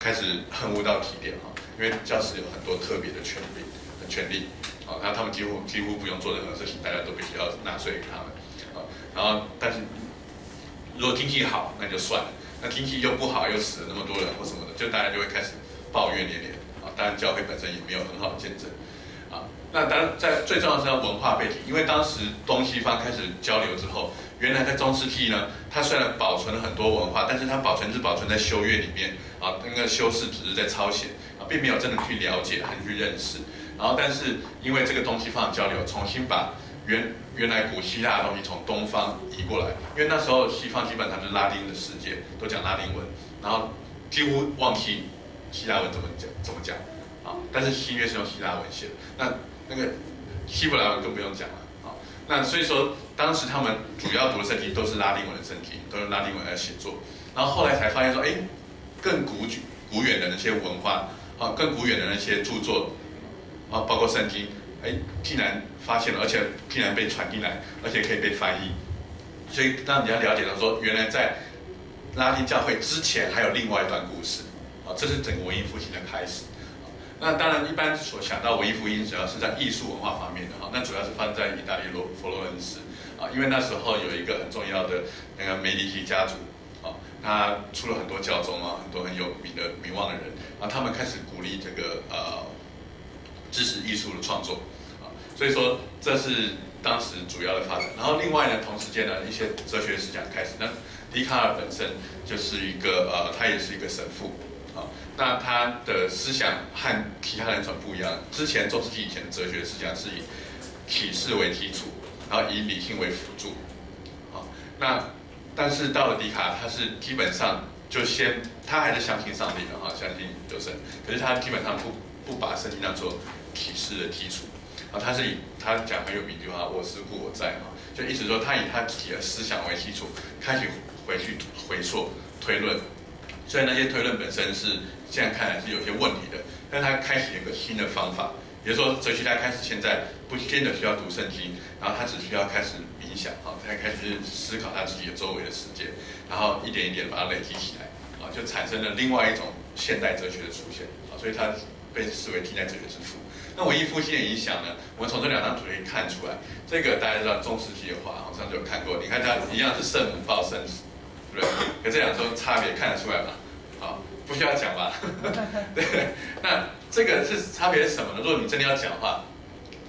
开始恨恶到极点哈，因为教师有很多特别的权利，啊，他们几乎不用做任何事情，大家都必须要纳税给他们，啊，然后但是如果经济好那就算了，那经济又不好又死了那么多人或什么的，就大家就会开始抱怨连连，啊，当然教会本身也没有很好的见证，啊，那当然在最重要的是要文化背景，因为当时东西方开始交流之后。原来在中世纪呢，它虽然保存了很多文化，但是它保存在修乐里面啊，那个修士只是在抄写啊，并没有真的去了解和去认识。然后，但是因为这个东西方的交流，重新把原来古希腊的东西从东方移过来，因为那时候西方基本上是拉丁的世界，都讲拉丁文，然后几乎忘记希腊文怎么讲啊。但是新约是用希腊文写的，那个希伯来文更不用讲了。那所以说，当时他们主要读的圣经都是拉丁文的圣经，都用拉丁文来写作。然后后来才发现说，更古远的那些文化，啊，更古远的那些著作，啊，包括圣经，竟然发现了，而且竟然被传进来，而且可以被翻译。所以让人家了解到说，原来在拉丁教会之前还有另外一段故事，啊，这是整个文艺复兴的开始。那当然，一般所想到文艺复兴，主要是在艺术文化方面的哈。那主要是发生在意大利佛罗伦斯啊，因为那时候有一个很重要的那个梅迪奇家族啊，他出了很多教宗啊，很多很有名望的人啊，他们开始鼓励这个支持艺术的创作啊，所以说这是当时主要的发展。然后另外呢，同时间呢，一些哲学思想开始。那笛卡尔本身就是一个他也是一个神父。那他的思想和其他人所不一样。之前中世纪以前的哲学思想是以启示为基础，然后以理性为辅助。但是到了笛卡尔，他是基本上就他还是相信上帝的哈，相信有神，可是他基本上不把圣经当作启示的基础。他讲很有名一句话：“我思故我在”哈，就意思说他以他自己的思想为基础，开始回溯推论。虽然那些推论本身是现在看来是有些问题的，但他开启了一个新的方法，也就是说，哲学家开始现在不见得需要读圣经，然后他只需要开始冥想，他开始思考他自己的周围的世界，然后一点一点把它累积起来，就产生了另外一种现代哲学的出现，所以他被视为近代哲学之父。那文艺复兴的影响呢？我们从这两张图可以看出来，这个大家知道中世纪的画，好像就有看过，你看它一样是圣母抱圣子。对，可这两种差别看得出来吗？好，不需要讲吧？对，那这个是差别是什么呢？如果你真的要讲的话，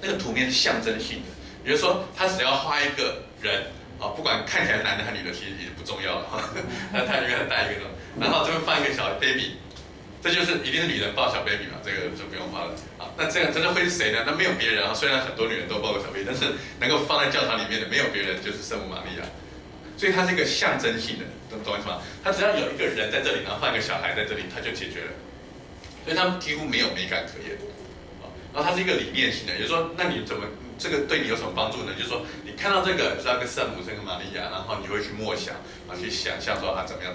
那个图面是象征性的，也就是说，他只要画一个人，啊，不管看起来男的还是女的，其实也不重要了哈。那他里面带一个，然后这边放一个小 baby， 这就是一定是女人抱小 baby 嘛，这个就不用画了。啊，那这样真的会是谁呢？那没有别人啊，虽然很多女人都抱过小 baby， 但是能够放在教堂里面的没有别人，就是圣母玛利亚。所以它是一个象征性的，懂我意思吗？它只要有一个人在这里，然后放一个小孩在这里，它就解决了。所以他们几乎没有美感可言。然后它是一个理念性的，也就是说，那你怎么这个对你有什么帮助呢？就是说，你看到这个，知道个圣母，这个玛利亚，然后你会去默想，啊，去想象说啊怎么样。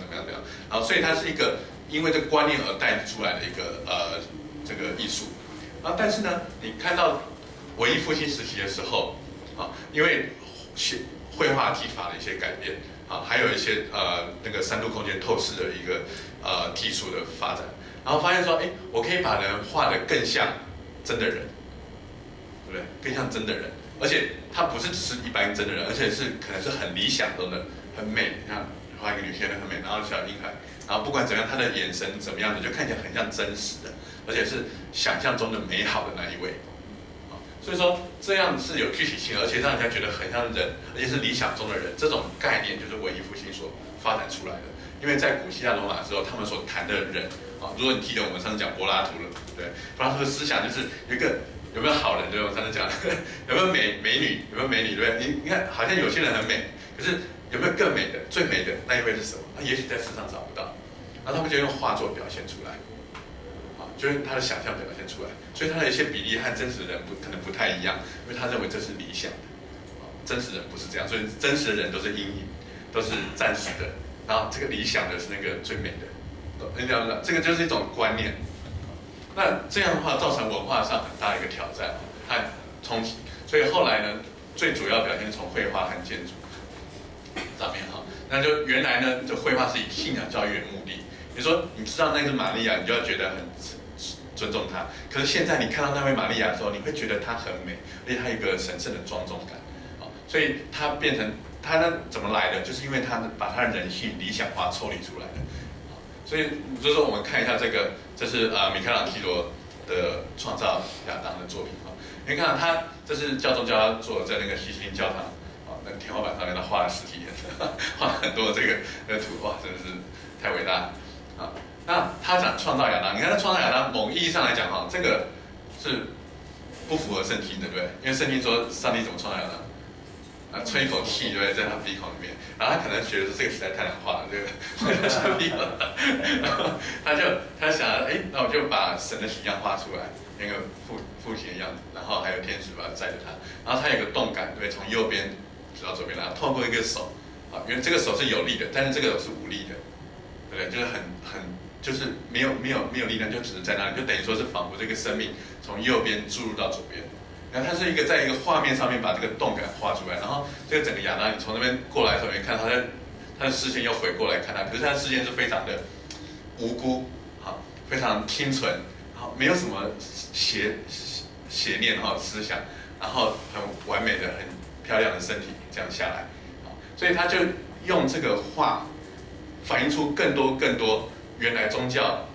然后所以它是一个因为这个观念而带出来的一个这个艺术。然后但是呢，你看到文艺复兴时期的时候，啊，因为绘画技法的一些改变，啊，还有一些那个3度空间透视的一个技术的发展，然后发现说，我可以把人画得更像真的人，对不对？更像真的人，而且他不是只是一般真的人，而且是可能是很理想中的、很美。你看，画一个女性的很美，然后小婴孩，然后不管怎样，她的眼神怎么样的，就看起来很像真实的，而且是想象中的美好的那一位。所以说这样是有具体性，而且让人家觉得很像人，而且是理想中的人。这种概念就是文艺复兴所发展出来的。因为在古希腊罗马的时候，他们所谈的人啊，如果你记得我们上次讲柏拉图了，对，柏拉图的思想就是有没有好人，对吧？我上次讲有没有美女，有没有美女，对不对？你看好像有些人很美，可是有没有更美的、最美的那一位是什么？那也许在世上找不到，然后他们就用画作表现出来。就是他的想象表现出来，所以他的一些比例和真实的人可能不太一样，因为他认为这是理想的，真实人不是这样，所以真实的人都是阴影，都是暂时的，然后这个理想的是那个最美的，你了解？这个就是一种观念。那这样的话造成文化上很大的一个挑战和冲击，所以后来呢，最主要表现从绘画和建筑上面哈，那就原来呢，就绘画是以信仰教育为目的。你说你知道那是玛利亚，你就要觉得很尊重她。可是现在你看到那位玛利亚的时候，你会觉得她很美，而且她有一个神圣的庄重感。所以她变成她呢怎么来的？就是因为她把她的人性理想化抽离出来的。所以就是说我们看一下这个，这是米开朗基罗的创造亚当的作品啊。你看他这是教宗叫他做在那个西斯汀教堂啊，那个天花板上面他画了实体颜色，画了很多这个图，哇，真的是太伟大啊！那他讲创造亚当，你看他创造亚当，某意义上来讲哈，这个是不符合圣经的，对不对？因为圣经说上帝怎么创造亚当？吹一口气，对不对，在他鼻孔里面，然后他可能觉得说这个实在太难画了，这个吹鼻孔，然后他想，那我就把神的形象画出来，那个父亲的样子，然后还有天使把他载着他，然后他有个动感，对，从右边指到左边，然后透过一个手，因为这个手是有力的，但是这个手是无力的，对不对？就是就是没有力量，就只是在那里，就等于说是仿佛这个生命从右边注入到左边。然后它是在一个画面上面把这个动感画出来，然后这个整个亚当，你从那边过来的时候，你看他的视线又回过来看他，可是他的视线是非常的无辜，非常清纯，没有什么邪念思想，然后很完美的、很漂亮的身体这样下来，所以他就用这个画反映出更多原来宗教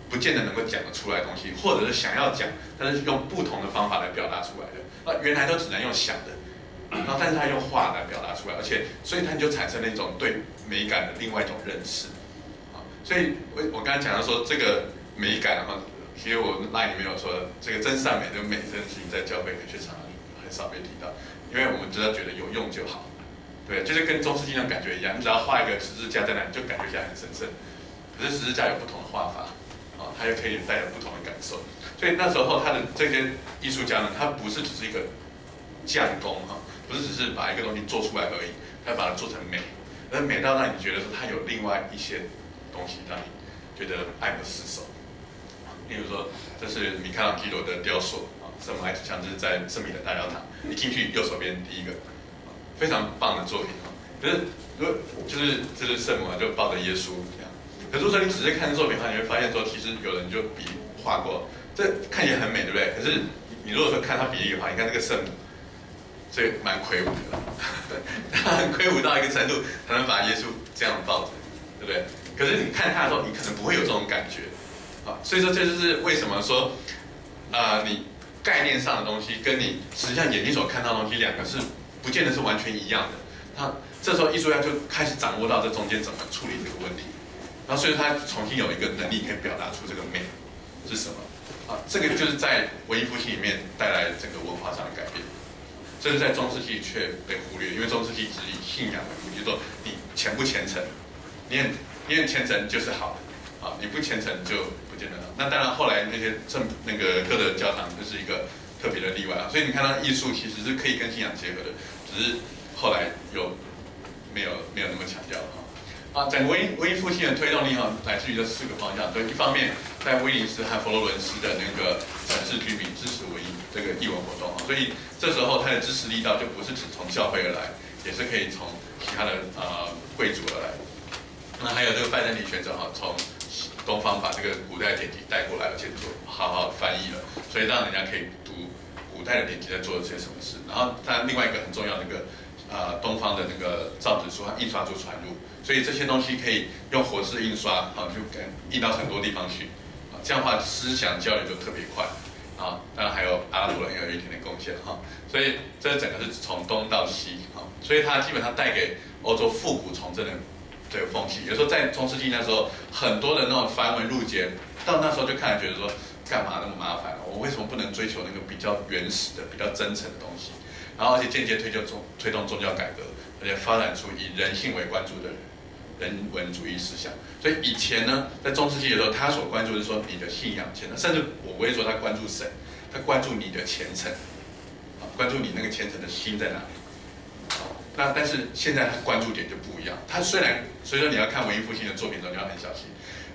不见得能够讲得出来的东西，或者是想要讲，但是用不同的方法来表达出来的。原来都只能用想的，然后但是他用画来表达出来，而且所以他就产生了一种对美感的另外一种认识。所以我刚才讲到说这个美感其实我那里面有说这个真善美的美这件事情在教会里面却常常很少被提到，因为我们只要觉得有用就好，对，就是跟中世纪那种感觉一样，你只要画一个十字架在那里，就感觉起来很神圣。可是十字架有不同的画法。它又可以带有不同的感受，所以那时候他的这些艺术家呢，他不是只是一个匠工不是只是把一个东西做出来而已，他把它做成美，而美到让你觉得说它有另外一些东西让你觉得爱不释手。例如说，这是米开朗基罗的雕塑圣母爱之枪，这是在圣彼得大教堂，一进去右手边第一个，非常棒的作品可是就是这是圣母就抱着耶稣这样。可是如果说你只是看作品的话，你会发现说，其实有人就比画过，这看起来很美，对不对？可是你如果说看他比例的话，你看这个圣母，所以蛮魁梧的，他很魁梧到一个程度，才能把耶稣这样抱着，对不对？可是你看他的时候，你可能不会有这种感觉，所以说这就是为什么说，你概念上的东西跟你实际上眼睛所看到的东西，两个是不见得是完全一样的。那这时候艺术家就开始掌握到这中间怎么处理这个问题。然后，所以他重新有一个能力可以表达出这个美是什么这个就是在文艺复兴里面带来整个文化上的改变。这是在中世纪却被忽略，因为中世纪只以信仰为目的，就是说你虔不虔诚，你很虔诚就是好的你不虔诚就不见得好。那当然，后来那些那个各的教堂就是一个特别的例外所以你看到艺术其实是可以跟信仰结合的，只是后来又没有那么强调整个文艺复兴的推动力来自于这4个方向。对，一方面在威尼斯和佛罗伦斯的那个城市居民支持这个艺文活动所以这时候它的支持力道就不是只从教会而来，也是可以从其他的贵族而来。那还有这个拜占庭学者从东方把这个古代典籍带过来，而且好好翻译了，所以让人家可以读古代的典籍在做了些什么事。然后它另外一个很重要的一个东方的那个造纸术和印刷术传入。所以这些东西可以用活字印刷就印到很多地方去这样的话思想交流就特别快当然还有阿拉伯人也有一点点贡献所以这整个是从东到西所以它基本上带给欧洲复古重振的这个风气。有时候在中世纪那时候，很多的那种繁文缛节，到那时候就看来觉得说，干嘛那么麻烦我为什么不能追求那个比较原始的、比较真诚的东西？然后而且间接推动宗教改革，而且发展出以人性为关注的人文主义思想。所以以前呢，在中世纪的时候，他所关注的是说你的信仰虔诚，甚至我不会说他关注神，他关注你的虔诚，关注你那个虔诚的心在哪里。那但是现在他关注点就不一样。他虽然，所以说你要看文艺复兴的作品中，你要很小心，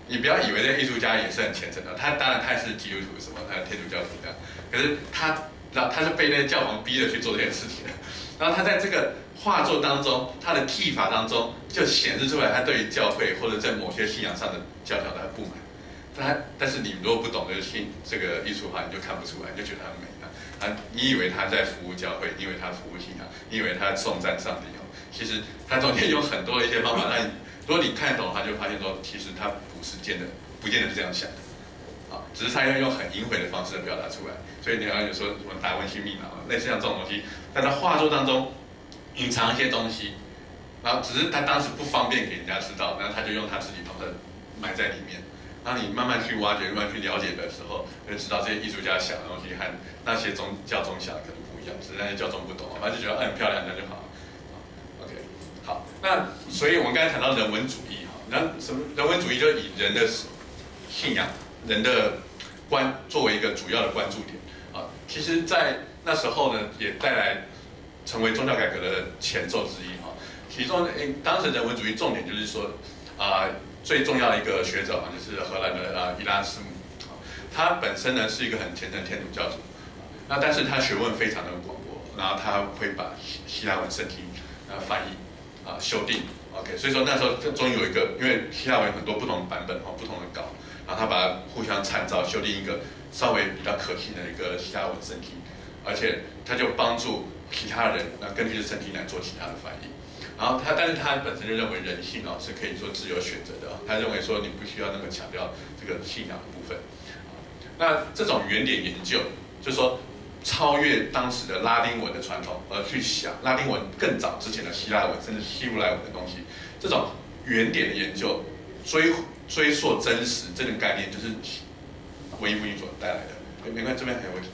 你不要以为这艺术家也是很虔诚的。他当然他也是基督徒什么，他是天主教徒这样，可是他是被那些教皇逼着去做这件事情的。然后他在这个画作当中，他的技法当中就显示出来他对于教会或者在某些信仰上的教条的不满。但是你如果不懂这个艺术的话，你就看不出来，你就觉得他美你以为他在服务教会，你以为他服务信仰，你以为他颂赞上帝哦。其实他中间有很多的一些方法，如果你看懂的话，就发现说，其实他不见得是这样想的。只是他要用很隐晦的方式表达出来，所以你要有说什么达文西密码类似像这种东西，在他画作当中隐藏一些东西，然后只是他当时不方便给人家知道，然后他就用他自己把它埋在里面。当你慢慢去挖掘、慢慢去了解的时候，就知道这些艺术家想的东西和那些教宗想的可能不一样，只是那些教宗不懂，反正就觉得很漂亮，那就好。OK， 好，那所以我们刚才谈到人文主义那什么人文主义就是以人的信仰、人的作为一个主要的关注点其实，在那时候呢，也带来成为宗教改革的前奏之一其中，当时人文主义重点就是说最重要的一个学者就是荷兰的伊拉斯姆，他本身呢是一个很虔诚天主教徒，但是他学问非常的广博，然后他会把希腊文圣经翻译修订 ，OK， 所以说那时候终于有一个，因为希腊文有很多不同的版本不同的稿，然后他把它互相参照修订一个稍微比较可信的一个希腊文圣经，而且他就帮助其他人根据这圣经来做其他的翻译。然后但是他本身就认为人性是可以做自由选择的，他认为说你不需要那么强调这个信仰的部分。那这种原点研究，就是说超越当时的拉丁文的传统，而去想拉丁文更早之前的希腊文甚至希伯来文的东西，这种原点的研究，追溯真实这种概念，就是文艺复兴所带来的。没关系，这边还有问题。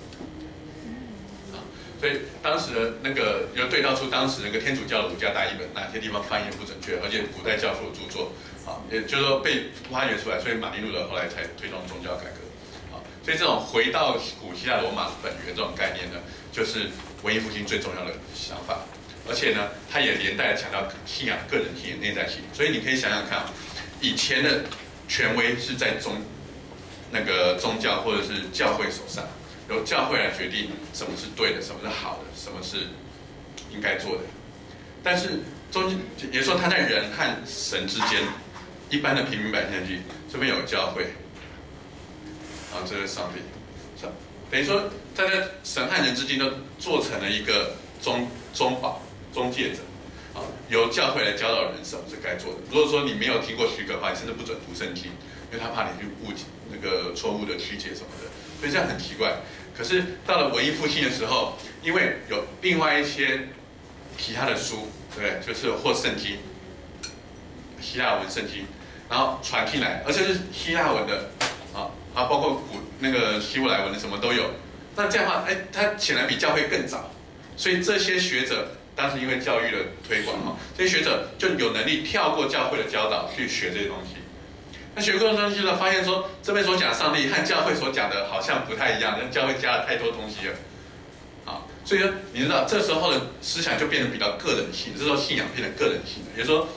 所以当时的那个又对照出当时那个天主教的五家大译本哪些地方翻译不准确，而且古代教父的著作也就是说被挖掘出来，所以马丁路德后来才推动宗教改革所以这种回到古希腊罗马本源这种概念呢，就是文艺复兴最重要的想法，而且呢，它也连带强调信仰个人性、内在性。所以你可以想想看以前的权威是在宗教或者是教会手上。由教会来决定什么是对的，什么是好的，什么是应该做的。但是也说他在人和神之间，一般的平民百姓这边有教会，这是上帝，等于说他在神和人之间都做成了一个中介者，由教会来教导人什么是该做的。如果说你没有听过许可的话，你甚至不准读圣经，因为他怕你去误解那个错误的曲解什么的。所以这样很奇怪。可是到了文艺复兴的时候，因为有另外一些其他的书，对不对？就是或圣经、希腊文圣经，然后传进来，而且是希腊文的包括那个希伯来文的什么都有。那这样的话，它显然比教会更早。所以这些学者当时因为教育的推广这些学者就有能力跳过教会的教导去学这些东西。那学过的东西呢，发现说这边所讲的上帝和教会所讲的好像不太一样，因为教会加了太多东西了，所以说你知道这时候的思想就变得比较个人性，这时候信仰变得个人性了。也就是说，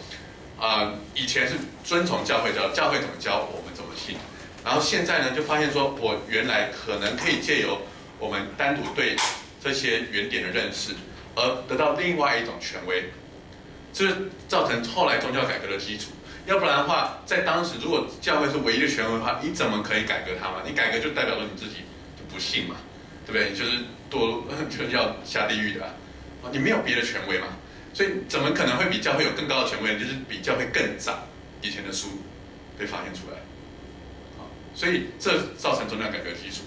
以前是遵从教会教会怎么教我们怎么信，然后现在呢就发现说我原来可能可以借由我们单独对这些原点的认识，而得到另外一种权威，这造成后来宗教改革的基础。要不然的话，在当时如果教会是唯一的权威的话，你怎么可以改革它嘛？你改革就代表说你自己就不信嘛，对不对？就是就是要下地狱的你没有别的权威嘛，所以怎么可能会比教会有更高的权威？就是比教会更早以前的书被发现出来，所以这造成宗教改革的基础。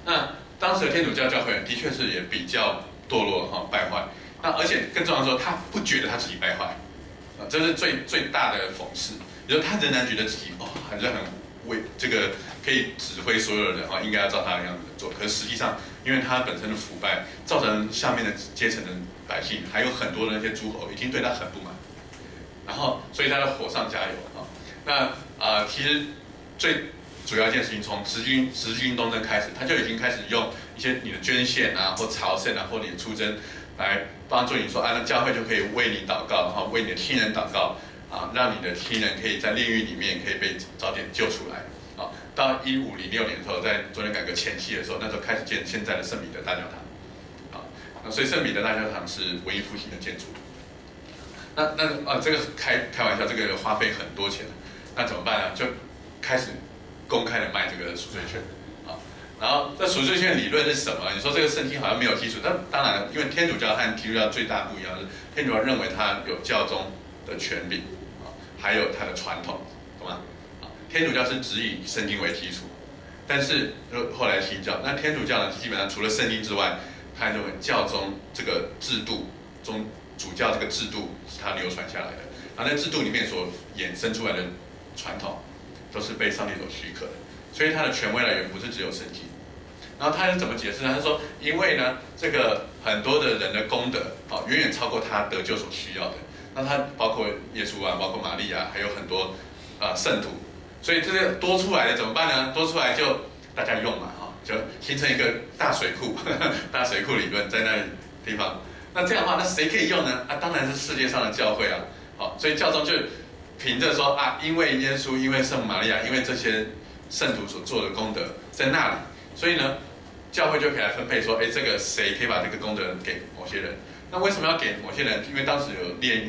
那当时的天主教教会的确是也比较堕落败坏，那而且更重要的说，他不觉得他自己败坏。这是最大的讽刺，也就是他仍然觉得自己还是很这个可以指挥所有的人应该要照他的样子做。可是实际上，因为他本身的腐败，造成下面的阶层的百姓还有很多的那些诸侯已经对他很不满，然后所以他要火上加油那其实最主要一件事情，从十字军东征开始，他就已经开始用一些你的捐献或朝圣或你的出征。来帮助你说那教会就可以为你祷告，然后为你的亲人祷告让你的亲人可以在炼狱里面可以被早点救出来到1506年的时候，在宗教改革前期的时候，那时候开始建现在的圣彼得大教堂那所以圣彼得大教堂是文艺复兴的建筑这个开玩笑，这个花费很多钱，那怎么办呢？就开始公开的卖这个赎罪券啊。然后这赎罪券理论是什么？你说这个圣经好像没有基础，那当然了，因为天主教和基督教最大不一样是，天主教认为它有教宗的权柄啊，还有它的传统，懂吗？啊，天主教是只以圣经为基础，但是后来新教，那天主教呢，基本上除了圣经之外，他认为教宗这个制度主教这个制度是他流传下来的，然后那制度里面所衍生出来的传统，都是被上帝所许可的，所以它的权威来源不是只有圣经。然后他是怎么解释呢？他说，因为呢，这个很多的人的功德，远远超过他得救所需要的。那他包括耶稣啊，包括玛利亚，还有很多圣徒，所以这个多出来的怎么办呢？多出来就大家用嘛，就形成一个大水库，大水库理论在那地方。那这样的话，那谁可以用呢？当然是世界上的教会啊。好，所以教宗就凭着说因为耶稣，因为圣玛利亚，因为这些圣徒所做的功德在那里，所以呢，教会就可以来分配说，这个谁可以把这个功德给某些人？那为什么要给某些人？因为当时有炼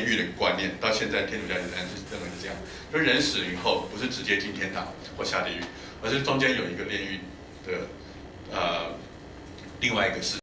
狱的观念，到现在天主教仍然是认为是这样，就人死以后不是直接进天堂或下地狱，而是中间有一个炼狱的另外一个世